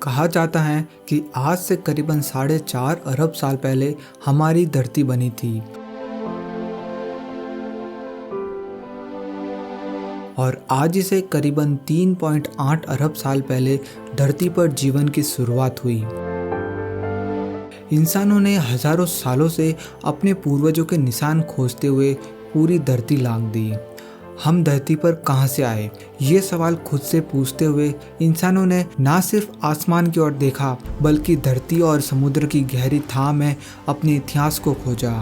कहा जाता है कि आज से करीबन 4.5 अरब साल पहले हमारी धरती बनी थी और आज से करीबन 3.8 अरब साल पहले धरती पर जीवन की शुरुआत हुई। इंसानों ने हजारों सालों से अपने पूर्वजों के निशान खोजते हुए पूरी धरती लांघ दी। हम धरती पर कहां से आए, ये सवाल खुद से पूछते हुए इंसानों ने न सिर्फ आसमान की ओर देखा बल्कि धरती और समुद्र की गहरी थाह में अपने इतिहास को खोजा।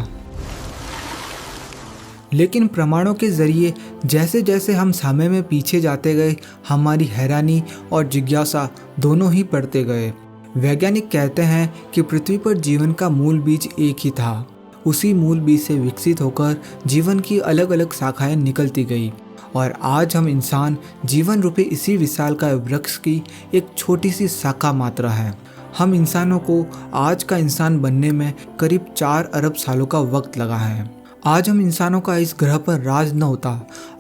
लेकिन प्रमाणों के जरिए जैसे जैसे हम समय में पीछे जाते गए, हमारी हैरानी और जिज्ञासा दोनों ही बढ़ते गए। वैज्ञानिक कहते हैं कि पृथ्वी पर जीवन का मूल बीज एक ही था। उसी मूल बीज से विकसित होकर जीवन की अलग अलग शाखाएं निकलती गई और आज हम इंसान जीवन रूपी इसी विशालकाय वृक्ष की एक छोटी सी शाखा मात्र है। हम इंसानों को आज का इंसान बनने में करीब 4 अरब सालों का वक्त लगा है। आज हम इंसानों का इस ग्रह पर राज न होता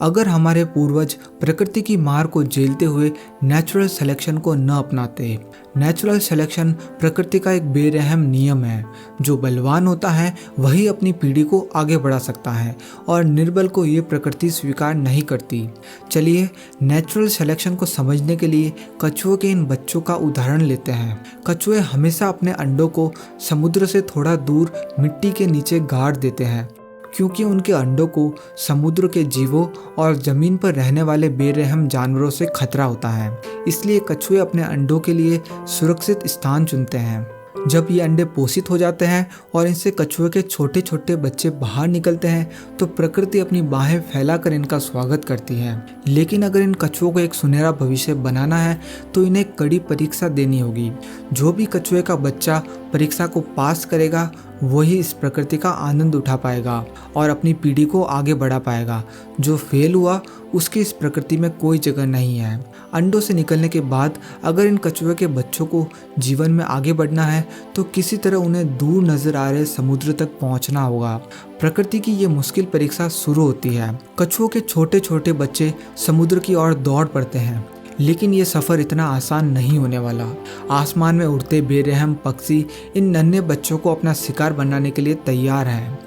अगर हमारे पूर्वज प्रकृति की मार को झेलते हुए नेचुरल सिलेक्शन को न अपनाते। नेचुरल सिलेक्शन प्रकृति का एक बेरहम नियम है। जो बलवान होता है वही अपनी पीढ़ी को आगे बढ़ा सकता है और निर्बल को ये प्रकृति स्वीकार नहीं करती। चलिए नेचुरल सिलेक्शन को समझने के लिए कछुओं के इन बच्चों का उदाहरण लेते हैं। कछुए हमेशा अपने अंडों को समुद्र से थोड़ा दूर मिट्टी के नीचे गाड़ देते हैं क्योंकि उनके अंडों को समुद्र के जीवों और ज़मीन पर रहने वाले बेरहम जानवरों से खतरा होता है। इसलिए कछुए अपने अंडों के लिए सुरक्षित स्थान चुनते हैं। जब ये अंडे पोषित हो जाते हैं और इनसे कछुए के छोटे छोटे बच्चे बाहर निकलते हैं तो प्रकृति अपनी बाहें फैलाकर इनका स्वागत करती है। लेकिन अगर इन कछुओं को एक सुनहरा भविष्य बनाना है तो इन्हें कड़ी परीक्षा देनी होगी। जो भी कछुए का बच्चा परीक्षा को पास करेगा वही इस प्रकृति का आनंद उठा पाएगा और अपनी पीढ़ी को आगे बढ़ा पाएगा। जो फेल हुआ उसकी इस प्रकृति में कोई जगह नहीं है। अंडों से निकलने के बाद अगर इन कछुए के बच्चों को जीवन में आगे बढ़ना है तो किसी तरह उन्हें दूर नजर आ रहे समुद्र तक पहुंचना होगा। प्रकृति की ये मुश्किल परीक्षा शुरू होती है। कछुओं के छोटे छोटे बच्चे समुद्र की ओर दौड़ पड़ते हैं, लेकिन ये सफ़र इतना आसान नहीं होने वाला। आसमान में उड़ते बेरहम पक्षी इन नन्हे बच्चों को अपना शिकार बनाने के लिए तैयार हैं।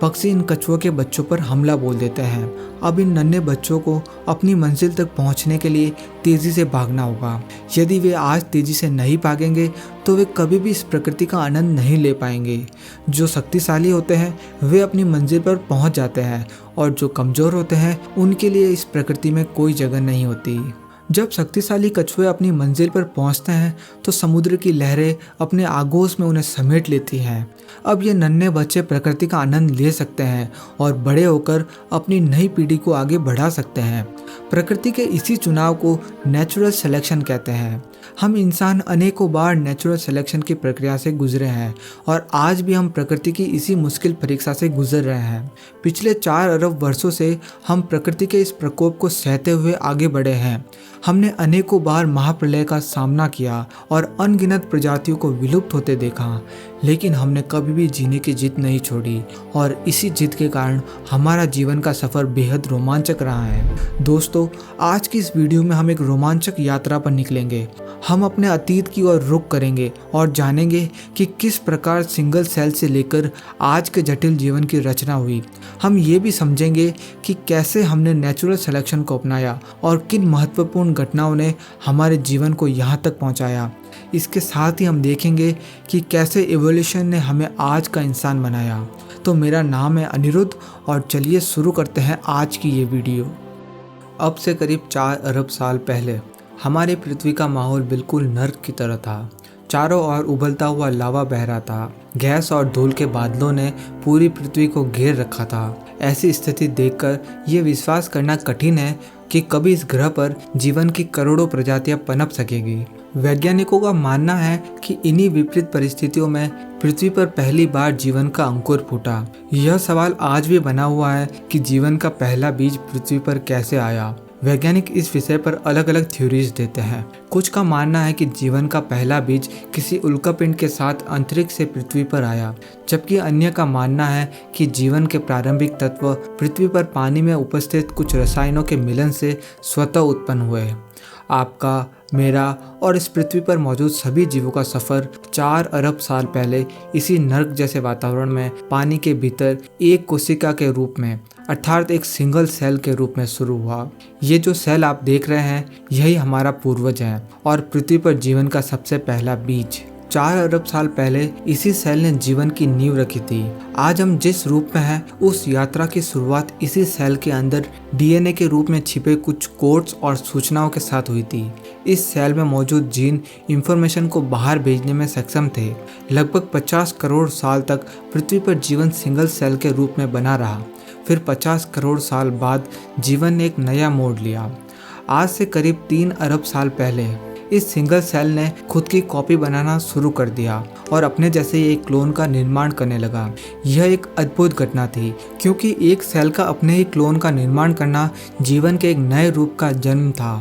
पक्षी इन कछुओं के बच्चों पर हमला बोल देते हैं। अब इन नन्हे बच्चों को अपनी मंजिल तक पहुंचने के लिए तेज़ी से भागना होगा। यदि वे आज तेज़ी से नहीं भागेंगे तो वे कभी भी इस प्रकृति का आनंद नहीं ले पाएंगे। जो शक्तिशाली होते हैं वे अपनी मंजिल पर पहुंच जाते हैं और जो कमज़ोर होते हैं उनके लिए इस प्रकृति में कोई जगह नहीं होती। जब शक्तिशाली कछुए अपनी मंजिल पर पहुंचते हैं तो समुद्र की लहरें अपने आगोश में उन्हें समेट लेती हैं। अब ये नन्हे बच्चे प्रकृति का आनंद ले सकते हैं और बड़े होकर अपनी नई पीढ़ी को आगे बढ़ा सकते हैं। प्रकृति के इसी चुनाव को नेचुरल सिलेक्शन कहते हैं। हम इंसान अनेकों बार नेचुरल सिलेक्शन की प्रक्रिया से गुजरे हैं और आज भी हम प्रकृति की इसी मुश्किल परीक्षा से गुजर रहे हैं। पिछले 4 अरब वर्षों से हम प्रकृति के इस प्रकोप को सहते हुए आगे बढ़े हैं। हमने अनेकों बार महाप्रलय का सामना किया और अनगिनत प्रजातियों को विलुप्त होते देखा, लेकिन हमने कभी भी जीने की जिद नहीं छोड़ी और इसी जिद के कारण हमारा जीवन का सफ़र बेहद रोमांचक रहा है। दोस्तों, आज की इस वीडियो में हम एक रोमांचक यात्रा पर निकलेंगे। हम अपने अतीत की ओर रुख करेंगे और जानेंगे कि किस प्रकार सिंगल सेल से लेकर आज के जटिल जीवन की रचना हुई। हम ये भी समझेंगे कि कैसे हमने नेचुरल सिलेक्शन को अपनाया और किन महत्वपूर्ण घटनाओं ने हमारे जीवन को यहाँ तक पहुँचाया। इसके साथ ही हम देखेंगे कि कैसे इवोल्यूशन ने हमें आज का इंसान बनाया। तो मेरा नाम है अनिरुद्ध और चलिए शुरू करते हैं आज की ये वीडियो। अब से करीब 4 अरब साल पहले हमारी पृथ्वी का माहौल बिल्कुल नर्क की तरह था। चारों ओर उबलता हुआ लावा बह रहा था। गैस और धूल के बादलों ने पूरी पृथ्वी को घेर रखा था। ऐसी स्थिति देखकर ये विश्वास करना कठिन है कि कभी इस ग्रह पर जीवन की करोड़ों प्रजातियां पनप सकेगी। वैज्ञानिकों का मानना है कि इन्हीं विपरीत परिस्थितियों में पृथ्वी पर पहली बार जीवन का अंकुर फूटा। यह सवाल आज भी बना हुआ है कि जीवन का पहला बीज पृथ्वी पर कैसे आया। वैज्ञानिक इस विषय पर अलग अलग थ्योरीज देते हैं। कुछ का मानना है कि जीवन का पहला बीज किसी उल्कापिंड के साथ अंतरिक्ष से पृथ्वी पर आया, जबकि अन्य का मानना है कि जीवन के प्रारंभिक तत्व पृथ्वी पर पानी में उपस्थित कुछ रसायनों के मिलन से स्वतः उत्पन्न हुए। आपका मेरा और इस पृथ्वी पर मौजूद सभी जीवों का सफ़र 4 अरब साल पहले इसी नर्क जैसे वातावरण में पानी के भीतर एक कोशिका के रूप में अर्थात एक सिंगल सेल के रूप में शुरू हुआ। ये जो सेल आप देख रहे हैं यही हमारा पूर्वज है और पृथ्वी पर जीवन का सबसे पहला बीज। 4 अरब साल पहले इसी सेल ने जीवन की नींव रखी थी। आज हम जिस रूप में हैं उस यात्रा की शुरुआत इसी सेल के अंदर डीएनए के रूप में छिपे कुछ कोड्स और सूचनाओं के साथ हुई थी। इस सेल में मौजूद जीन इंफॉर्मेशन को बाहर भेजने में सक्षम थे। लगभग 50 करोड़ साल तक पृथ्वी पर जीवन सिंगल सेल के रूप में बना रहा। फिर 50 करोड़ साल बाद जीवन ने एक नया मोड़ लिया। आज से करीब 3 अरब साल पहले इस सिंगल सेल ने खुद की कॉपी बनाना शुरू कर दिया और अपने जैसे ही एक क्लोन का निर्माण करने लगा। यह एक अद्भुत घटना थी क्योंकि एक सेल का अपने ही क्लोन का निर्माण करना जीवन के एक नए रूप का जन्म था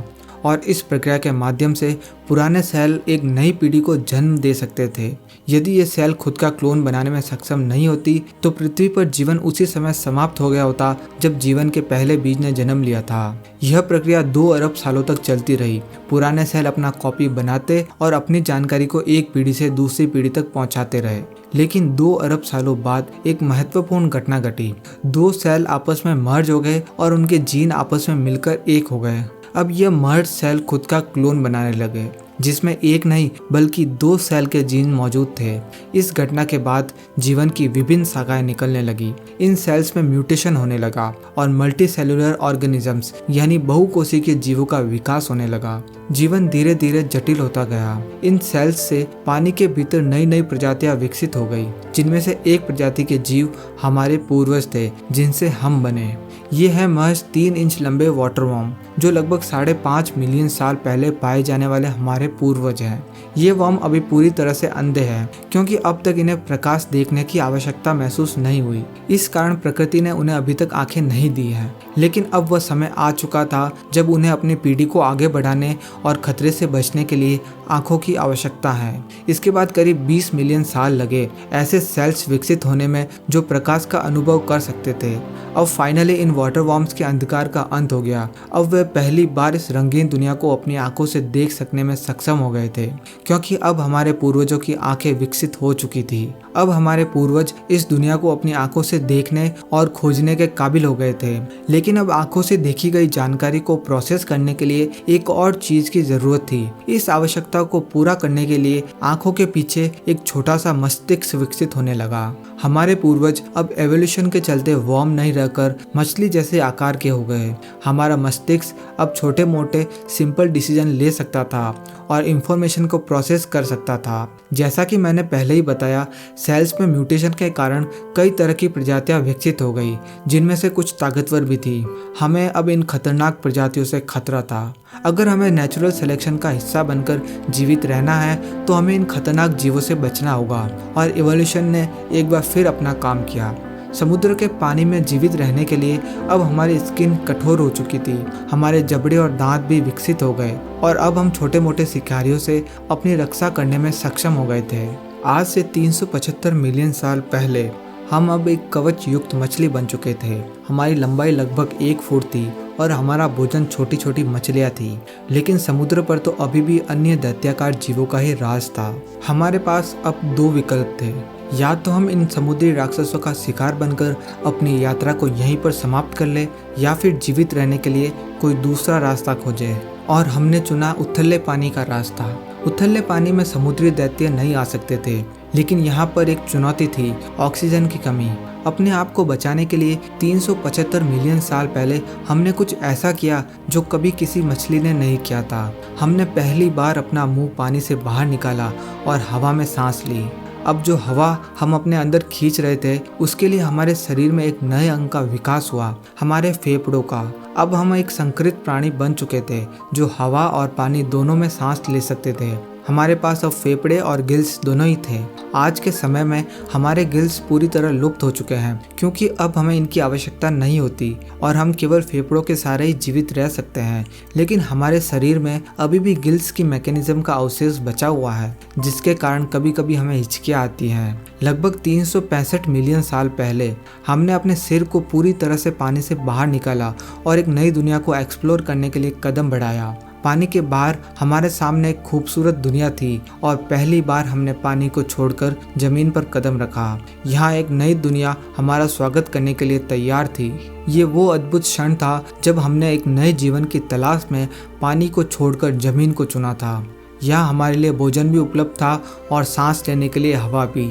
और इस प्रक्रिया के माध्यम से पुराने सेल एक नई पीढ़ी को जन्म दे सकते थे। यदि ये सेल खुद का क्लोन बनाने में सक्षम नहीं होती तो पृथ्वी पर जीवन उसी समय समाप्त हो गया होता जब जीवन के पहले बीज ने जन्म लिया था। यह प्रक्रिया 2 अरब सालों तक चलती रही। पुराने सेल अपना कॉपी बनाते और अपनी जानकारी को एक पीढ़ी से दूसरी पीढ़ी तक पहुंचाते रहे। लेकिन 2 अरब सालों बाद एक महत्वपूर्ण घटना घटी। 2 सेल आपस में मर्ज हो गए और उनके जीन आपस में मिलकर एक हो गए। अब यह मर्ज सेल खुद का क्लोन बनाने लगे जिसमें एक नहीं बल्कि 2 सेल के जीन मौजूद थे। इस घटना के बाद जीवन की विभिन्न शाखाएं निकलने लगी। इन सेल्स में म्यूटेशन होने लगा और मल्टी सेलुलर ऑर्गेनिजम्स यानी बहुकोशिकीय जीवों का विकास होने लगा। जीवन धीरे धीरे जटिल होता गया। इन सेल्स से पानी के भीतर नई नई प्रजातियां विकसित हो गई, जिनमें से एक प्रजाति के जीव हमारे पूर्वज थे जिनसे हम बने। ये है महज 3 इंच लंबे वाटर वर्म जो लगभग 5.5 मिलियन साल पहले पाए जाने वाले हमारे पूर्वज हैं। ये वर्म अभी पूरी तरह से अंधे हैं क्योंकि अब तक इन्हें प्रकाश देखने की आवश्यकता महसूस नहीं हुई। इस कारण प्रकृति ने उन्हें अभी तक आंखें नहीं दी हैं। लेकिन अब वह समय आ चुका था जब उन्हें अपनी पीढ़ी को आगे बढ़ाने और खतरे से बचने के लिए आंखों की आवश्यकता है। इसके बाद करीब 20 मिलियन साल लगे ऐसे सेल्स विकसित होने में जो प्रकाश का अनुभव कर सकते थे। अब फाइनली इन वाटर वर्म्स के अंधकार का अंत हो गया। अब वे पहली बार इस रंगीन दुनिया को अपनी आंखों से देख सकने में सक्षम हो गए थे क्योंकि अब हमारे पूर्वजों की आंखें विकसित हो चुकी थी। अब हमारे पूर्वज इस दुनिया को अपनी आंखों से देखने और खोजने के काबिल हो गए थे। लेकिन अब आंखों से देखी गई जानकारी को प्रोसेस करने के लिए एक और चीज की जरूरत थी। इस आवश्यकता को पूरा करने के लिए आंखों के पीछे एक छोटा सा मस्तिष्क विकसित होने लगा। हमारे पूर्वज अब एवोल्यूशन के चलते वर्म नहीं रहकर मछली जैसे आकार के हो गए। हमारा मस्तिष्क अब छोटे मोटे सिंपल डिसीजन ले सकता था और इंफॉर्मेशन को प्रोसेस कर सकता था। जैसा कि मैंने पहले ही बताया, सेल्स में म्यूटेशन के कारण कई तरह की प्रजातियां विकसित हो गई, जिनमें से कुछ ताकतवर भी थी। हमें अब इन खतरनाक प्रजातियों से खतरा था। अगर हमें नेचुरल सिलेक्शन का हिस्सा बनकर जीवित रहना है तो हमें इन खतरनाक जीवों से बचना होगा। और इवोल्यूशन ने एक बार फिर अपना काम किया। समुद्र के पानी में जीवित रहने के लिए अब हमारी स्किन कठोर हो चुकी थी। हमारे जबड़े और दांत भी विकसित हो गए और अब हम छोटे मोटे शिकारियों से अपनी रक्षा करने में सक्षम हो गए थे। आज से 375 मिलियन साल पहले हम अब एक कवच युक्त मछली बन चुके थे। हमारी लंबाई लगभग 1 फुट थी और हमारा भोजन छोटी छोटी मछलियाँ थी। लेकिन समुद्र पर तो अभी भी अन्य दैत्याकार जीवों का ही राज था। हमारे पास अब 2 विकल्प थे। या तो हम इन समुद्री राक्षसों का शिकार बनकर अपनी यात्रा को यहीं पर समाप्त कर ले या फिर जीवित रहने के लिए कोई दूसरा रास्ता खोजे। और हमने चुना उथले पानी का रास्ता। उथले पानी में समुद्री दैत्य नहीं आ सकते थे, लेकिन यहाँ पर एक चुनौती थी, ऑक्सीजन की कमी। अपने आप को बचाने के लिए 375 मिलियन साल पहले हमने कुछ ऐसा किया जो कभी किसी मछली ने नहीं किया था। हमने पहली बार अपना मुंह पानी से बाहर निकाला और हवा में सांस ली। अब जो हवा हम अपने अंदर खींच रहे थे उसके लिए हमारे शरीर में एक नए अंग का विकास हुआ, हमारे फेफड़ों का। अब हम एक संकरित प्राणी बन चुके थे जो हवा और पानी दोनों में सांस ले सकते थे। हमारे पास अब फेफड़े और गिल्स दोनों ही थे। आज के समय में हमारे गिल्स पूरी तरह लुप्त हो चुके हैं क्योंकि अब हमें इनकी आवश्यकता नहीं होती और हम केवल फेफड़ों के सहारे ही जीवित रह सकते हैं। लेकिन हमारे शरीर में अभी भी गिल्स की मैकेनिज्म का अवशेष बचा हुआ है, जिसके कारण कभी कभी हमें हिचकियाँ आती हैं। लगभग 365 मिलियन साल पहले हमने अपने सिर को पूरी तरह से पानी से बाहर निकाला और एक नई दुनिया को एक्सप्लोर करने के लिए कदम बढ़ाया। पानी के बाहर हमारे सामने एक खूबसूरत दुनिया थी और पहली बार हमने पानी को छोड़कर जमीन पर कदम रखा। यहाँ एक नई दुनिया हमारा स्वागत करने के लिए तैयार थी। ये वो अद्भुत क्षण था जब हमने एक नए जीवन की तलाश में पानी को छोड़कर जमीन को चुना था। यहाँ हमारे लिए भोजन भी उपलब्ध था और सांस लेने के लिए हवा भी।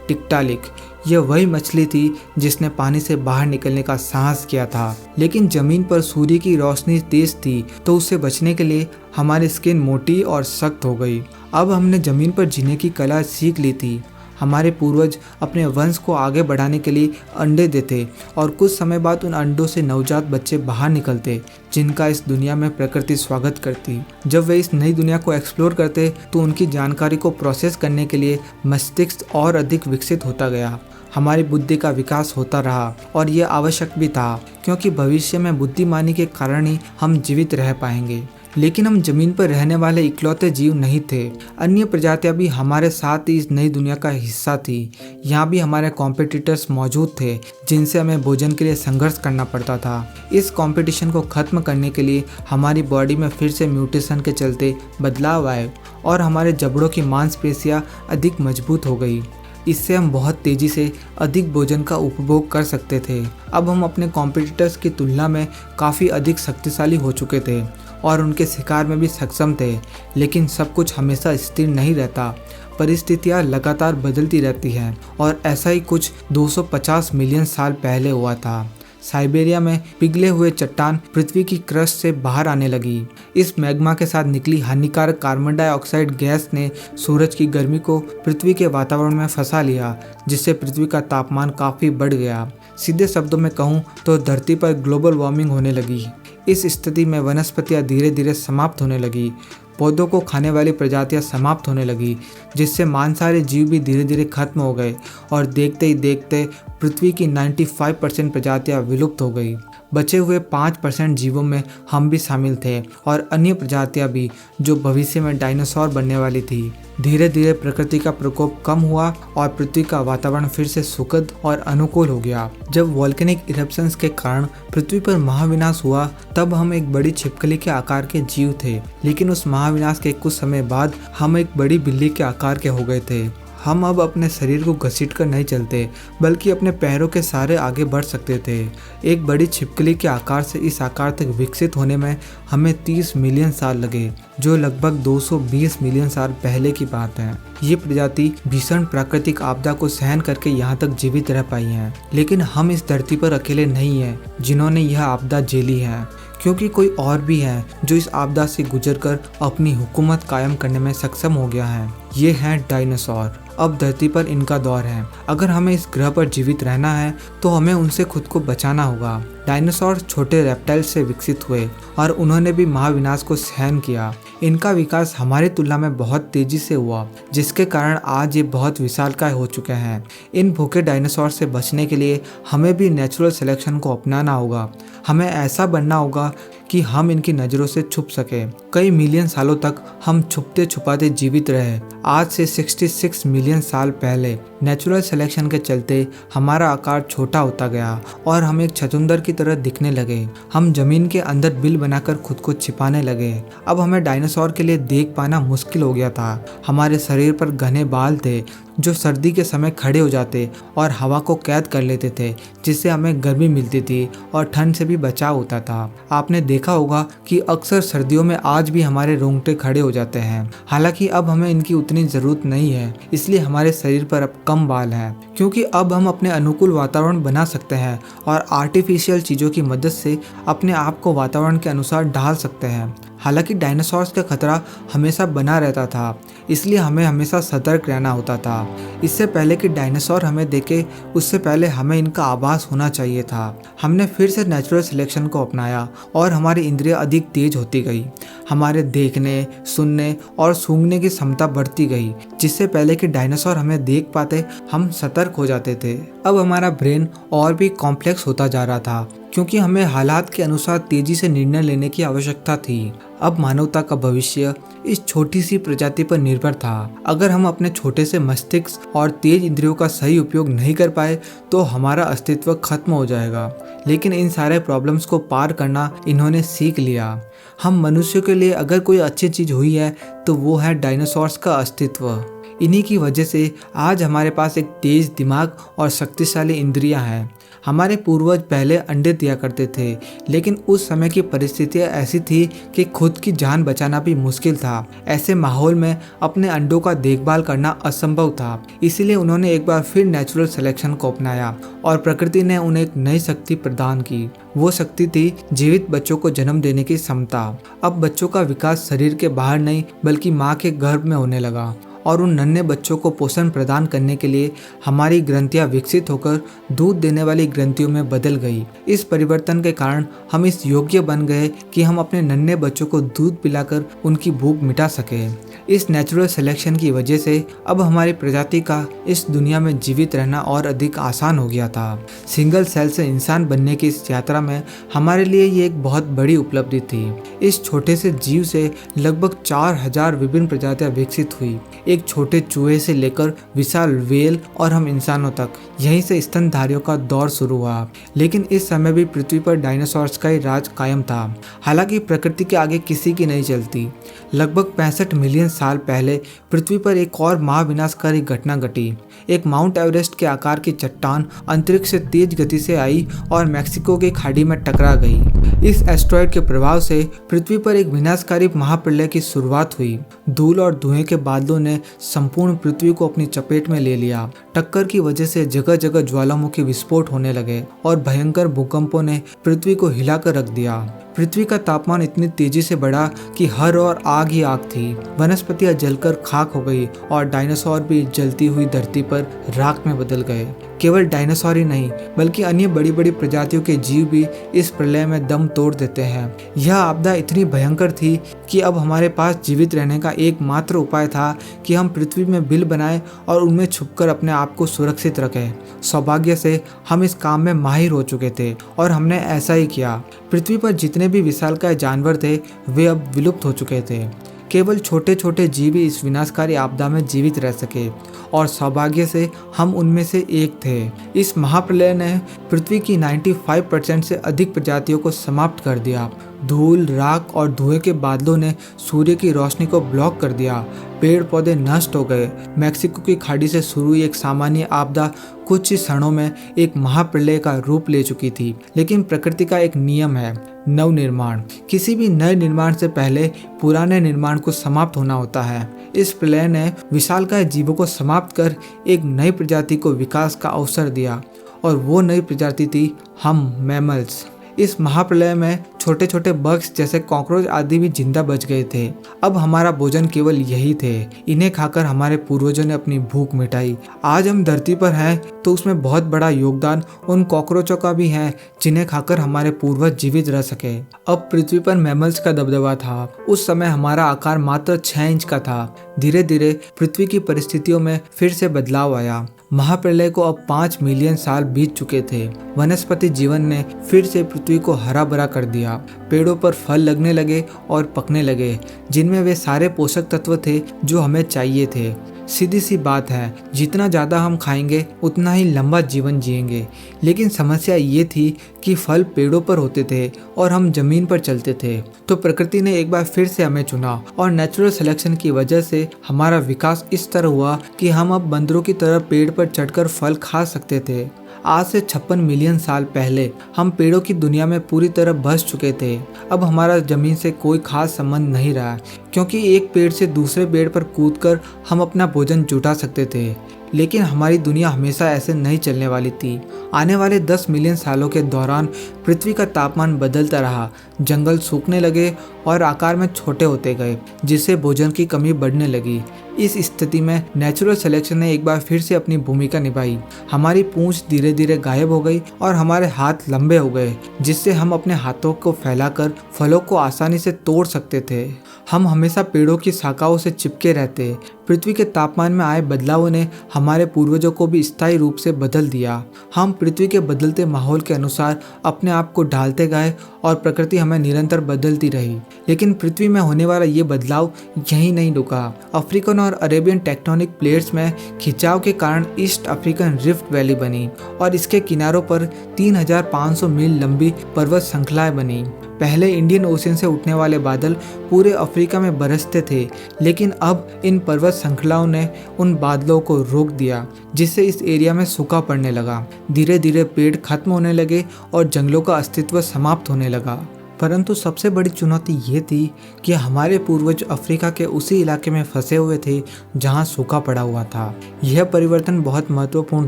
टिक्टालिक, यह वही मछली थी जिसने पानी से बाहर निकलने का साहस किया था, लेकिन जमीन पर सूर्य की रोशनी तेज थी तो उससे बचने के लिए हमारी स्किन मोटी और सख्त हो गई। अब हमने जमीन पर जीने की कला सीख ली थी। हमारे पूर्वज अपने वंश को आगे बढ़ाने के लिए अंडे देते और कुछ समय बाद उन अंडों से नवजात बच्चे बाहर निकलते जिनका इस दुनिया में प्रकृति स्वागत करती। जब वे इस नई दुनिया को एक्सप्लोर करते तो उनकी जानकारी को प्रोसेस करने के लिए मस्तिष्क और अधिक विकसित होता गया। हमारी बुद्धि का विकास होता रहा और यह आवश्यक भी था, क्योंकि भविष्य में बुद्धिमानी के कारण ही हम जीवित रह पाएंगे। लेकिन हम जमीन पर रहने वाले इकलौते जीव नहीं थे। अन्य प्रजातियां भी हमारे साथ ही इस नई दुनिया का हिस्सा थी। यहाँ भी हमारे कॉम्पिटिटर्स मौजूद थे जिनसे हमें भोजन के लिए संघर्ष करना पड़ता था। इस कंपटीशन को खत्म करने के लिए हमारी बॉडी में फिर से म्यूटेशन के चलते बदलाव आए और हमारे जबड़ों की मांसपेशियां अधिक मजबूत हो गई। इससे हम बहुत तेज़ी से अधिक भोजन का उपभोग कर सकते थे। अब हम अपने कॉम्पिटिटर्स की तुलना में काफ़ी अधिक शक्तिशाली हो चुके थे और उनके शिकार में भी सक्षम थे। लेकिन सब कुछ हमेशा स्थिर नहीं रहता। परिस्थितियाँ लगातार बदलती रहती हैं और ऐसा ही कुछ 250 मिलियन साल पहले हुआ था। साइबेरिया में पिघले हुए चट्टान पृथ्वी की क्रस्ट से बाहर आने लगी। इस मैग्मा के साथ निकली हानिकारक कार्बन डाइऑक्साइड गैस ने सूरज की गर्मी को पृथ्वी के वातावरण में फंसा लिया, जिससे पृथ्वी का तापमान काफ़ी बढ़ गया। सीधे शब्दों में कहूँ तो धरती पर ग्लोबल वार्मिंग होने लगी। इस स्थिति में वनस्पतियाँ धीरे धीरे समाप्त होने लगी। पौधों को खाने वाली प्रजातियां समाप्त होने लगी, जिससे मांसाहारी जीव भी धीरे धीरे खत्म हो गए और देखते ही देखते पृथ्वी की 95% प्रजातियां विलुप्त हो गई। बचे हुए 5% जीवों में हम भी शामिल थे और अन्य प्रजातियां भी जो भविष्य में डायनासोर बनने वाली थी। धीरे धीरे प्रकृति का प्रकोप कम हुआ और पृथ्वी का वातावरण फिर से सुखद और अनुकूल हो गया। जब वॉल्केनिक इरप्शंस के कारण पृथ्वी पर महाविनाश हुआ तब हम एक बड़ी छिपकली के आकार के जीव थे, लेकिन उस महाविनाश के कुछ समय बाद हम एक बड़ी बिल्ली के आकार के हो गए थे। हम अब अपने शरीर को घसीट कर नहीं चलते, बल्कि अपने पैरों के सहारे आगे बढ़ सकते थे। एक बड़ी छिपकली के आकार से इस आकार तक विकसित होने में हमें 30 मिलियन साल लगे, जो लगभग 220 मिलियन साल पहले की बात है। ये प्रजाति भीषण प्राकृतिक आपदा को सहन करके यहाँ तक जीवित रह पाई हैं। लेकिन हम इस धरती पर अकेले नहीं हैं जिन्होंने यह आपदा झेली है, क्योंकि कोई और भी है जो इस आपदा से गुजरकर अपनी हुकूमत कायम करने में सक्षम हो गया है। ये हैं डायनासोर। अब धरती पर इनका दौर है। अगर हमें इस ग्रह पर जीवित रहना है तो हमें उनसे खुद को बचाना होगा। डायनासोर छोटे रेप्टाइल से विकसित हुए और उन्होंने भी महाविनाश को सहन किया। इनका विकास हमारी तुलना में बहुत तेजी से हुआ, जिसके कारण आज ये बहुत विशालकाय हो चुके हैं। इन भूखे डायनासोर से बचने के लिए हमें भी नेचुरल सिलेक्शन को अपनाना होगा। हमें ऐसा बनना होगा कि हम इनकी नज़रों से छुप सके। कई मिलियन सालों तक हम छुपते छुपाते जीवित रहे। आज से 66 मिलियन साल पहले नेचुरल सिलेक्शन के चलते हमारा आकार छोटा होता गया और हम एक छछूंदर की तरह दिखने लगे। हम जमीन के अंदर बिल बनाकर खुद को छिपाने लगे। अब हमें डायनासोर के लिए देख पाना मुश्किल हो गया था। हमारे शरीर पर घने बाल थे जो सर्दी के समय खड़े हो जाते और हवा को कैद कर लेते थे, जिससे हमें गर्मी मिलती थी और ठंड से भी बचाव होता था। आपने देखा होगा कि अक्सर सर्दियों में आज भी हमारे रोंगटे खड़े हो जाते हैं। हालांकि अब हमें इनकी उतनी ज़रूरत नहीं है, इसलिए हमारे शरीर पर अब कम बाल हैं, क्योंकि अब हम अपने अनुकूल वातावरण बना सकते हैं और आर्टिफिशियल चीज़ों की मदद से अपने आप को वातावरण के अनुसार ढाल सकते हैं। हालांकि डायनासोर्स का खतरा हमेशा बना रहता था, इसलिए हमें हमेशा सतर्क रहना होता था। इससे पहले कि डायनासोर हमें देखे, उससे पहले हमें इनका आभास होना चाहिए था। हमने फिर से नेचुरल सिलेक्शन को अपनाया और हमारी इंद्रियां अधिक तेज होती गई। हमारे देखने, सुनने और सूंघने की क्षमता बढ़ती गई। जिससे पहले कि डायनासोर हमें देख पाते, हम सतर्क हो जाते थे। अब हमारा ब्रेन और भी कॉम्प्लेक्स होता जा रहा था। क्योंकि हमें हालात के अनुसार तेजी से निर्णय लेने की आवश्यकता थी। अब मानवता का भविष्य इस छोटी सी प्रजाति पर निर्भर था। अगर हम अपने छोटे से मस्तिष्क और तेज इंद्रियों का सही उपयोग नहीं कर पाए तो हमारा अस्तित्व खत्म हो जाएगा। लेकिन इन सारे प्रॉब्लम्स को पार करना इन्होंने सीख लिया। हम मनुष्यों के लिए अगर कोई अच्छी चीज हुई है तो वो है डायनासोर्स का अस्तित्व। इन्हीं की वजह से आज हमारे पास एक तेज दिमाग और शक्तिशाली इंद्रियां हैं। हमारे पूर्वज पहले अंडे दिया करते थे, लेकिन उस समय की परिस्थितियां ऐसी थी कि खुद की जान बचाना भी मुश्किल था। ऐसे माहौल में अपने अंडों का देखभाल करना असंभव था। इसीलिए उन्होंने एक बार फिर नेचुरल सिलेक्शन को अपनाया और प्रकृति ने उन्हें एक नई शक्ति प्रदान की। वो शक्ति थी जीवित बच्चों को जन्म देने की क्षमता। अब बच्चों का विकास शरीर के बाहर नहीं बल्कि माँ के गर्भ में होने लगा और उन नन्हे बच्चों को पोषण प्रदान करने के लिए हमारी ग्रंथियां विकसित होकर दूध देने वाली ग्रंथियों में बदल गई। इस परिवर्तन के कारण हम इस योग्य बन गए कि हम अपने नन्हे बच्चों को दूध पिलाकर उनकी भूख मिटा सके। इस नेचुरल सिलेक्शन की वजह से अब हमारी प्रजाति का इस दुनिया में जीवित रहना और अधिक आसान हो गया था। सिंगल सेल से इंसान बनने की इस यात्रा में हमारे लिए ये एक बहुत बड़ी उपलब्धि थी। इस छोटे से जीव से लगभग 4000 विभिन्न प्रजातियां विकसित हुई। एक छोटे चूहे से लेकर विशाल व्हेल और हम इंसानों तक। यहीं से स्तनधारियों का दौर शुरू हुआ। लेकिन इस समय भी पृथ्वी पर डायनासोर्स का ही राज कायम था। हालांकि प्रकृति के आगे किसी की नहीं चलती। लगभग 65 मिलियन साल पहले पृथ्वी पर एक और महाविनाशकारी घटना घटी। एक माउंट एवरेस्ट के आकार की चट्टान अंतरिक्ष से तेज गति से आई और मैक्सिको की खाड़ी में टकरा गई। इस एस्टेरॉयड के प्रभाव से पृथ्वी पर एक विनाशकारी महाप्रलय की शुरुआत हुई। धूल और धुएं के बादलों ने संपूर्ण पृथ्वी को अपनी चपेट में ले लिया। टक्कर की वजह से जगह जगह ज्वालामुखी विस्फोट होने लगे और भयंकर भूकंपों ने पृथ्वी को हिलाकर रख दिया। पृथ्वी का तापमान इतनी तेजी से बढ़ा कि हर ओर आग ही आग थी। वनस्पतियां जलकर खाक हो गई और डायनासोर भी जलती हुई धरती पर राख में बदल गए। केवल डायनासोर ही नहीं बल्कि अन्य बड़ी बड़ी प्रजातियों के जीव भी इस प्रलय में दम तोड़ देते हैं। यह आपदा इतनी भयंकर थी कि अब हमारे पास जीवित रहने का एकमात्र उपाय था कि हम पृथ्वी में बिल बनाएं और उनमें छुपकर अपने आप को सुरक्षित रखें। सौभाग्य से हम इस काम में माहिर हो चुके थे और हमने ऐसा ही किया। पृथ्वी पर जितने भी विशालकाय जानवर थे वे अब विलुप्त हो चुके थे। केवल छोटे छोटे जीव ही इस विनाशकारी आपदा में जीवित रह सके और सौभाग्य से हम उनमें से एक थे। इस महाप्रलय ने पृथ्वी की 95% से अधिक प्रजातियों को समाप्त कर दिया। धूल, राख और धुएं के बादलों ने सूर्य की रोशनी को ब्लॉक कर दिया। पेड़ पौधे नष्ट हो गए। मैक्सिको की खाड़ी से शुरू हुई एक सामान्य आपदा कुछ ही क्षणों में एक महाप्रलय का रूप ले चुकी थी। लेकिन प्रकृति का एक नियम है, नवनिर्माण। किसी भी नए निर्माण से पहले पुराने निर्माण को समाप्त होना होता है। इस प्रलय ने विशालकाय जीवों को समाप्त कर एक नई प्रजाति को विकास का अवसर दिया और वो नई प्रजाति थी हम मैमल्स। इस महाप्रलय में छोटे छोटे बग्स जैसे कॉकरोच आदि भी जिंदा बच गए थे। अब हमारा भोजन केवल यही थे। इन्हें खाकर हमारे पूर्वजों ने अपनी भूख मिटाई। आज हम धरती पर हैं तो उसमें बहुत बड़ा योगदान उन कॉकरोचों का भी है जिन्हें खाकर हमारे पूर्वज जीवित रह सके। अब पृथ्वी पर मैमल्स का दबदबा था। उस समय हमारा आकार मात्र 6 इंच का था। धीरे धीरे पृथ्वी की परिस्थितियों में फिर से बदलाव आया। महाप्रलय को अब 5 मिलियन साल बीत चुके थे। वनस्पति जीवन ने फिर से पृथ्वी को हरा भरा कर दिया। पेड़ों पर फल लगने लगे और पकने लगे जिनमें वे सारे पोषक तत्व थे जो हमें चाहिए थे। सीधी सी बात है, जितना ज़्यादा हम खाएंगे उतना ही लंबा जीवन जिएंगे। लेकिन समस्या ये थी कि फल पेड़ों पर होते थे और हम जमीन पर चलते थे। तो प्रकृति ने एक बार फिर से हमें चुना और नेचुरल सिलेक्शन की वजह से हमारा विकास इस तरह हुआ कि हम अब बंदरों की तरह पेड़ पर चढ़कर फल खा सकते थे। आज से 56 मिलियन साल पहले हम पेड़ों की दुनिया में पूरी तरह बस चुके थे। अब हमारा जमीन से कोई खास संबंध नहीं रहा क्योंकि एक पेड़ से दूसरे पेड़ पर कूदकर हम अपना भोजन जुटा सकते थे। लेकिन हमारी दुनिया हमेशा ऐसे नहीं चलने वाली थी। आने वाले 10 मिलियन सालों के दौरान पृथ्वी का तापमान बदलता रहा। जंगल सूखने लगे और आकार में छोटे होते गए जिससे भोजन की कमी बढ़ने लगी। इस स्थिति में नेचुरल सिलेक्शन ने एक बार फिर से अपनी भूमिका निभाई। हमारी पूंछ धीरे धीरे गायब हो गई और हमारे हाथ लंबे हो गए जिससे हम अपने हाथों को फैलाकर फलों को आसानी से तोड़ सकते थे। हम हमेशा पेड़ों की शाखाओं से चिपके रहते। पृथ्वी के तापमान में आए बदलावों ने हमारे पूर्वजों को भी स्थायी रूप से बदल दिया। हम पृथ्वी के बदलते माहौल के अनुसार अपने आप को ढालते गए और प्रकृति हमें निरंतर बदलती रही। लेकिन पृथ्वी में होने वाला ये बदलाव यहीं नहीं रुका। अफ्रीकन और अरेबियन टेक्टोनिक प्लेट्स में खिंचाव के कारण ईस्ट अफ्रीकन रिफ्ट वैली बनी और इसके किनारों पर 3500 मील लंबी पर्वत श्रृंखलाएं बनी। पहले इंडियन ओशन से उठने वाले बादल पूरे अफ्रीका में बरसते थे, लेकिन अब इन पर्वत श्रृंखलाओं ने उन बादलों को रोक दिया, जिससे इस एरिया में सूखा पड़ने लगा। धीरे धीरे पेड़ खत्म होने लगे और जंगलों का अस्तित्व समाप्त होने लगा। परंतु सबसे बड़ी चुनौती ये थी कि हमारे पूर्वज अफ्रीका के उसी इलाके में फंसे हुए थे जहाँ सूखा पड़ा हुआ था। यह परिवर्तन बहुत महत्वपूर्ण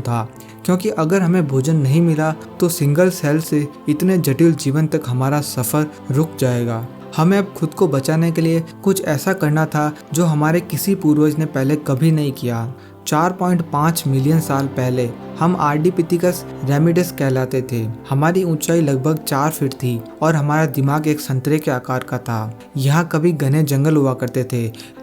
था, क्योंकि अगर हमें भोजन नहीं मिला तो सिंगल सेल से इतने जटिल जीवन तक हमारा सफ़र रुक जाएगा। हमें अब खुद को बचाने के लिए कुछ ऐसा करना था जो हमारे किसी पूर्वज ने पहले कभी नहीं किया। 4.5 मिलियन साल पहले हम आर्डिपिथिकस रेमिडस कहलाते थे। हमारी ऊंचाई लगभग 4 फीट थी और हमारा दिमाग एक संतरे के आकार का था। यहाँ कभी घने जंगल हुआ करते थे,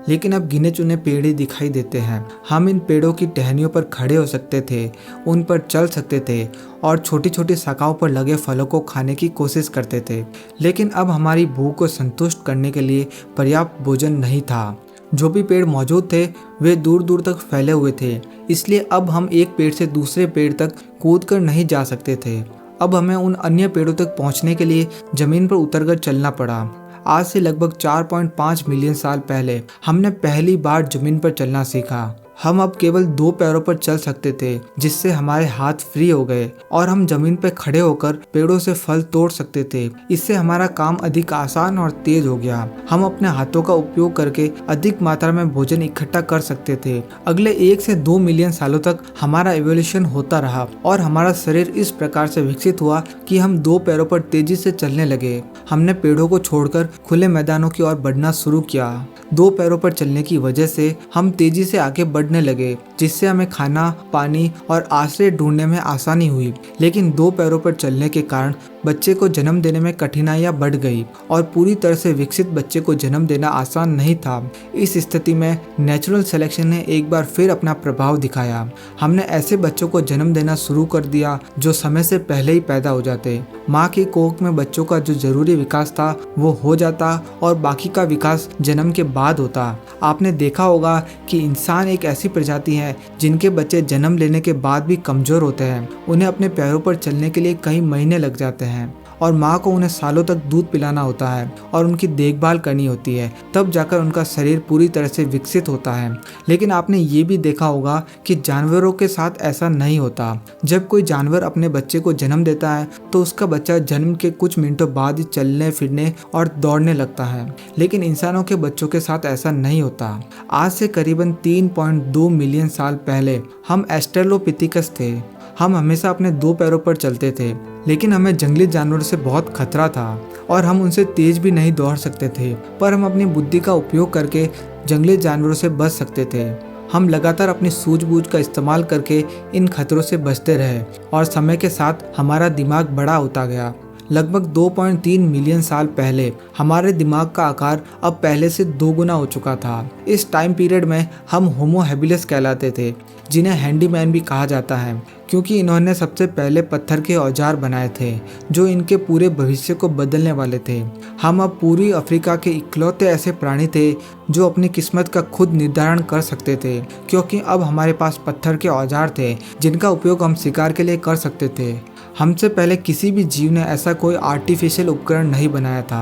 लेकिन अब गिने चुने पेड़ ही दिखाई देते हैं। हम इन पेड़ों की टहनियों पर खड़े हो सकते थे, उन पर चल सकते थे और छोटी छोटी शाखाओं पर लगे फलों को खाने की कोशिश करते थे। लेकिन अब हमारी भूख को संतुष्ट करने के लिए पर्याप्त भोजन नहीं था। जो भी पेड़ मौजूद थे वे दूर दूर तक फैले हुए थे, इसलिए अब हम एक पेड़ से दूसरे पेड़ तक कूदकर नहीं जा सकते थे। अब हमें उन अन्य पेड़ों तक पहुंचने के लिए जमीन पर उतरकर चलना पड़ा। आज से लगभग 4.5 मिलियन साल पहले हमने पहली बार जमीन पर चलना सीखा। हम अब केवल 2 पैरों पर चल सकते थे, जिससे हमारे हाथ फ्री हो गए और हम जमीन पर खड़े होकर पेड़ों से फल तोड़ सकते थे। इससे हमारा काम अधिक आसान और तेज हो गया। हम अपने हाथों का उपयोग करके अधिक मात्रा में भोजन इकट्ठा कर सकते थे। अगले 1 से 2 मिलियन सालों तक हमारा इवोल्यूशन होता रहा और हमारा शरीर इस प्रकार से विकसित हुआ कि हम 2 पैरों पर तेजी से चलने लगे। हमने पेड़ों को छोड़कर खुले मैदानों की ओर बढ़ना शुरू किया। 2 पैरों पर चलने की वजह से हम तेजी से आगे बढ़ने लगे, जिससे हमें खाना, पानी और आश्रय ढूंढने में आसानी हुई। लेकिन 2 पैरों पर चलने के कारण बच्चे को जन्म देने में कठिनाइयां बढ़ गई और पूरी तरह से विकसित बच्चे को जन्म देना आसान नहीं था। इस स्थिति में नेचुरल सिलेक्शन ने एक बार फिर अपना प्रभाव दिखाया। हमने ऐसे बच्चों को जन्म देना शुरू कर दिया जो समय से पहले ही पैदा हो जाते। माँ की कोख में बच्चों का जो जरूरी विकास था वो हो जाता और बाकी का विकास जन्म के बाद होता। आपने देखा होगा कि इंसान एक ऐसी प्रजाति है जिनके बच्चे जन्म लेने के बाद भी कमजोर होते हैं। उन्हें अपने पैरों पर चलने के लिए कई महीने लग जाते हैं और माँ को उन्हें सालों तक दूध पिलाना होता है और उनकी देखभाल करनी होती है, तब जाकर उनका शरीर पूरी तरह से विकसित होता है। लेकिन आपने ये भी देखा होगा कि जानवरों के साथ ऐसा नहीं होता। जब कोई जानवर अपने बच्चे को जन्म देता है तो उसका बच्चा जन्म के कुछ मिनटों बाद ही चलने फिरने और दौड़ने लगता है, लेकिन इंसानों के बच्चों के साथ ऐसा नहीं होता। आज से करीबन 3.2 मिलियन साल पहले हम एस्ट्रेलोपिथिकस थे। हम हमेशा अपने 2 पैरों पर चलते थे, लेकिन हमें जंगली जानवरों से बहुत खतरा था और हम उनसे तेज भी नहीं दौड़ सकते थे, पर हम अपनी बुद्धि का उपयोग करके जंगली जानवरों से बच सकते थे। हम लगातार अपनी सूझबूझ का इस्तेमाल करके इन खतरों से बचते रहे और समय के साथ हमारा दिमाग बड़ा होता गया। लगभग 2.3 मिलियन साल पहले हमारे दिमाग का आकार अब पहले से 2 गुना हो चुका था। इस टाइम पीरियड में हम होमो हैबिलिस कहलाते थे, जिन्हें हैंडीमैन भी कहा जाता है, क्योंकि इन्होंने सबसे पहले पत्थर के औजार बनाए थे जो इनके पूरे भविष्य को बदलने वाले थे। हम अब पूरी अफ्रीका के इकलौते ऐसे प्राणी थे जो अपनी किस्मत का खुद निर्धारण कर सकते थे, क्योंकि अब हमारे पास पत्थर के औजार थे जिनका उपयोग हम शिकार के लिए कर सकते थे। हमसे पहले किसी भी जीव ने ऐसा कोई आर्टिफिशियल उपकरण नहीं बनाया था।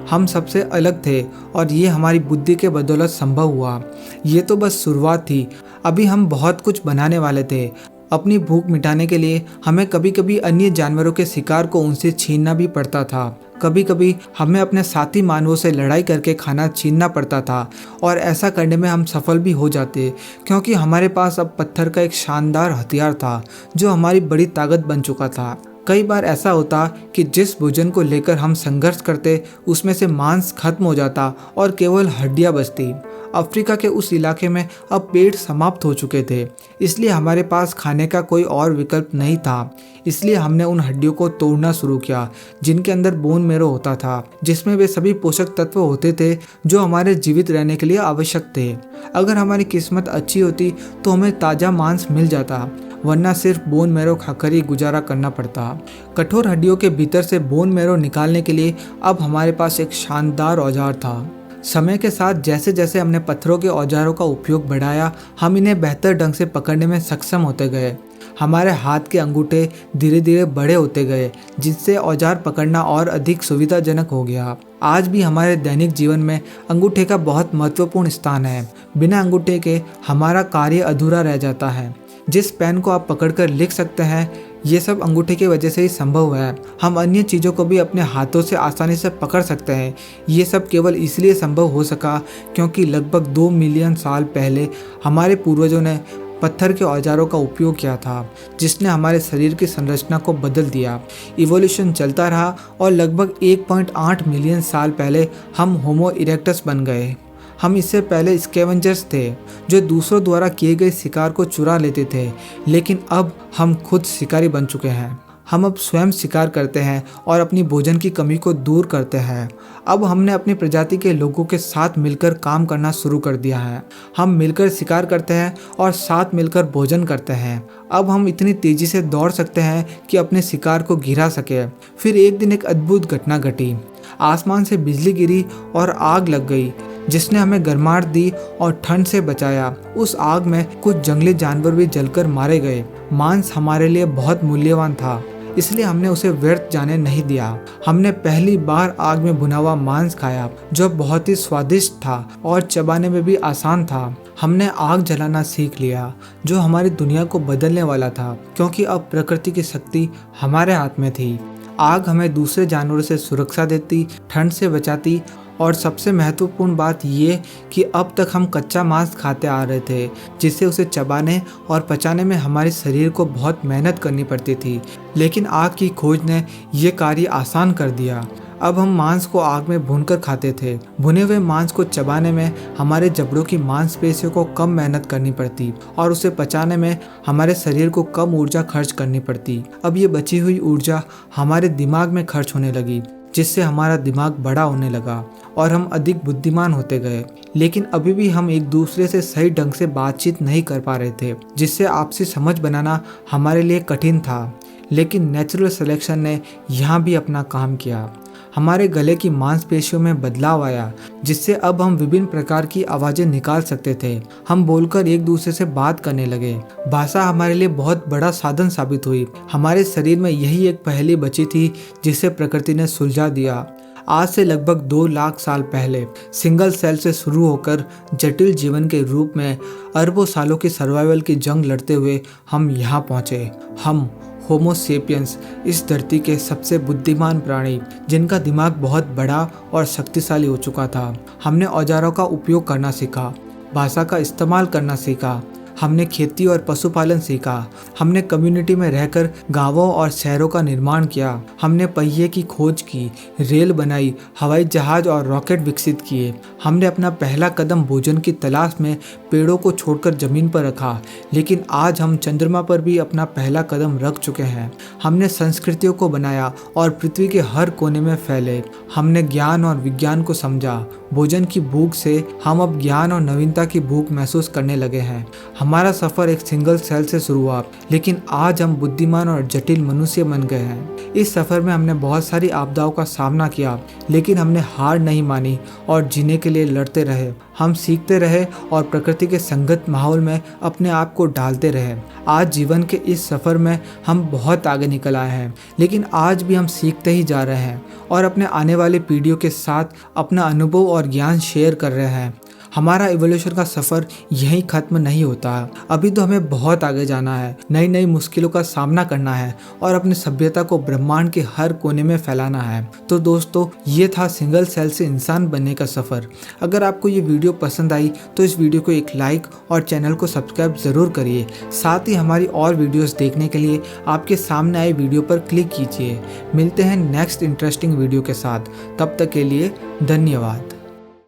हम सबसे अलग थे और ये हमारी बुद्धि के बदौलत संभव हुआ। ये तो बस शुरुआत थी, अभी हम बहुत कुछ बनाने वाले थे। अपनी भूख मिटाने के लिए हमें कभी कभी अन्य जानवरों के शिकार को उनसे छीनना भी पड़ता था। कभी कभी हमें अपने साथी मानवों से लड़ाई करके खाना छीनना पड़ता था और ऐसा करने में हम सफल भी हो जाते, क्योंकि हमारे पास अब पत्थर का एक शानदार हथियार था जो हमारी बड़ी ताकत बन चुका था। कई बार ऐसा होता कि जिस भोजन को लेकर हम संघर्ष करते उसमें से मांस खत्म हो जाता और केवल हड्डियां बचती। अफ्रीका के उस इलाके में अब पेड़ समाप्त हो चुके थे, इसलिए हमारे पास खाने का कोई और विकल्प नहीं था। इसलिए हमने उन हड्डियों को तोड़ना शुरू किया जिनके अंदर बोन मैरो होता था, जिसमें वे सभी पोषक तत्व होते थे जो हमारे जीवित रहने के लिए आवश्यक थे। अगर हमारी किस्मत अच्छी होती तो हमें ताज़ा मांस मिल जाता, वरना सिर्फ बोन मैरो खाकर ही गुजारा करना पड़ता। कठोर हड्डियों के भीतर से बोन मैरो निकालने के लिए अब हमारे पास एक शानदार औजार था। समय के साथ जैसे जैसे हमने पत्थरों के औजारों का उपयोग बढ़ाया, हम इन्हें बेहतर ढंग से पकड़ने में सक्षम होते गए। हमारे हाथ के अंगूठे धीरे धीरे बड़े होते गए, जिससे औजार पकड़ना और अधिक सुविधाजनक हो गया। आज भी हमारे दैनिक जीवन में अंगूठे का बहुत महत्वपूर्ण स्थान है। बिना अंगूठे के हमारा कार्य अधूरा रह जाता है। जिस पेन को आप पकड़कर लिख सकते हैं, ये सब अंगूठे की वजह से ही संभव है। हम अन्य चीज़ों को भी अपने हाथों से आसानी से पकड़ सकते हैं। ये सब केवल इसलिए संभव हो सका क्योंकि लगभग 2 मिलियन साल पहले हमारे पूर्वजों ने पत्थर के औजारों का उपयोग किया था, जिसने हमारे शरीर की संरचना को बदल दिया। इवोल्यूशन चलता रहा और लगभग 1.8 मिलियन साल पहले हम होमो इरेक्टस बन गए। हम इससे पहले स्कैवेंजर्स थे जो दूसरों द्वारा किए गए शिकार को चुरा लेते थे, लेकिन अब हम खुद शिकारी बन चुके हैं। हम अब स्वयं शिकार करते हैं और अपनी भोजन की कमी को दूर करते हैं। अब हमने अपनी प्रजाति के लोगों के साथ मिलकर काम करना शुरू कर दिया है। हम मिलकर शिकार करते हैं और साथ मिलकर भोजन करते हैं। अब हम इतनी तेज़ी से दौड़ सकते हैं कि अपने शिकार को गिरा सके। फिर एक दिन एक अद्भुत घटना घटी। आसमान से बिजली गिरी और आग लग गई, जिसने हमें गर्माहट दी और ठंड से बचाया। उस आग में कुछ जंगली जानवर भी जलकर मारे गए। मांस हमारे लिए बहुत मूल्यवान था, इसलिए हमने उसे व्यर्थ जाने नहीं दिया। हमने पहली बार आग में भुना हुआ मांस खाया, जो बहुत ही स्वादिष्ट था और चबाने में भी आसान था। हमने आग जलाना सीख लिया, जो हमारी दुनिया को बदलने वाला था, क्योंकि अब प्रकृति की शक्ति हमारे हाथ में थी। आग हमें दूसरे जानवरों से सुरक्षा देती, ठंड से बचाती और सबसे महत्वपूर्ण बात ये कि अब तक हम कच्चा मांस खाते आ रहे थे, जिससे उसे चबाने और पचाने में हमारे शरीर को बहुत मेहनत करनी पड़ती थी। लेकिन आग की खोज ने यह कार्य आसान कर दिया। अब हम मांस को आग में भूनकर खाते थे। भुने हुए मांस को चबाने में हमारे जबड़ों की मांसपेशियों को कम मेहनत करनी पड़ती और उसे पचाने में हमारे शरीर को कम ऊर्जा खर्च करनी पड़ती। अब ये बची हुई ऊर्जा हमारे दिमाग में खर्च होने लगी, जिससे हमारा दिमाग बड़ा होने लगा और हम अधिक बुद्धिमान होते गए। लेकिन अभी भी हम एक दूसरे से सही ढंग से बातचीत नहीं कर पा रहे थे, जिससे आपसी समझ बनाना हमारे लिए कठिन था। लेकिन नेचुरल सिलेक्शन ने यहाँ भी अपना काम किया। हमारे गले की मांसपेशियों में बदलाव आया, जिससे अब हम विभिन्न प्रकार की आवाज़ें निकाल सकते थे। हम बोलकर एक दूसरे से बात करने लगे। भाषा हमारे लिए बहुत बड़ा साधन साबित हुई। हमारे शरीर में यही एक पहेली बची थी जिसे प्रकृति ने सुलझा दिया। आज से लगभग 2 लाख साल पहले सिंगल सेल से शुरू होकर जटिल जीवन के रूप में अरबों सालों की सर्वाइवल की जंग लड़ते हुए हम यहाँ पहुँचे। हम होमो सेपियंस, इस धरती के सबसे बुद्धिमान प्राणी, जिनका दिमाग बहुत बड़ा और शक्तिशाली हो चुका था। हमने औजारों का उपयोग करना सीखा, भाषा का इस्तेमाल करना सीखा, हमने खेती और पशुपालन सीखा, हमने कम्युनिटी में रहकर गांवों और शहरों का निर्माण किया, हमने पहिए की खोज की, रेल बनाई, हवाई जहाज और रॉकेट विकसित किए। हमने अपना पहला कदम भोजन की तलाश में पेड़ों को छोड़कर जमीन पर रखा, लेकिन आज हम चंद्रमा पर भी अपना पहला कदम रख चुके हैं। हमने संस्कृतियों को बनाया और पृथ्वी के हर कोने में फैले। हमने ज्ञान और विज्ञान को समझा। भोजन की भूख से हम अब ज्ञान और नवीनता की भूख महसूस करने लगे हैं। हमारा सफ़र एक सिंगल सेल से शुरू हुआ, लेकिन आज हम बुद्धिमान और जटिल मनुष्य बन गए हैं। इस सफ़र में हमने बहुत सारी आपदाओं का सामना किया, लेकिन हमने हार नहीं मानी और जीने के लिए लड़ते रहे। हम सीखते रहे और प्रकृति के संगत माहौल में अपने आप को डालते रहे। आज जीवन के इस सफ़र में हम बहुत आगे निकल आए हैं, लेकिन आज भी हम सीखते ही जा रहे हैं और अपने आने वाली पीढ़ियों के साथ अपना अनुभव और ज्ञान शेयर कर रहे हैं। हमारा इवोल्यूशन का सफ़र यहीं ख़त्म नहीं होता। अभी तो हमें बहुत आगे जाना है, नई नई मुश्किलों का सामना करना है और अपनी सभ्यता को ब्रह्मांड के हर कोने में फैलाना है। तो दोस्तों, ये था सिंगल सेल से इंसान बनने का सफ़र। अगर आपको ये वीडियो पसंद आई तो इस वीडियो को एक लाइक और चैनल को सब्सक्राइब ज़रूर करिए। साथ ही हमारी और वीडियोज़ देखने के लिए आपके सामने आए वीडियो पर क्लिक कीजिए। मिलते हैं नेक्स्ट इंटरेस्टिंग वीडियो के साथ। तब तक के लिए धन्यवाद।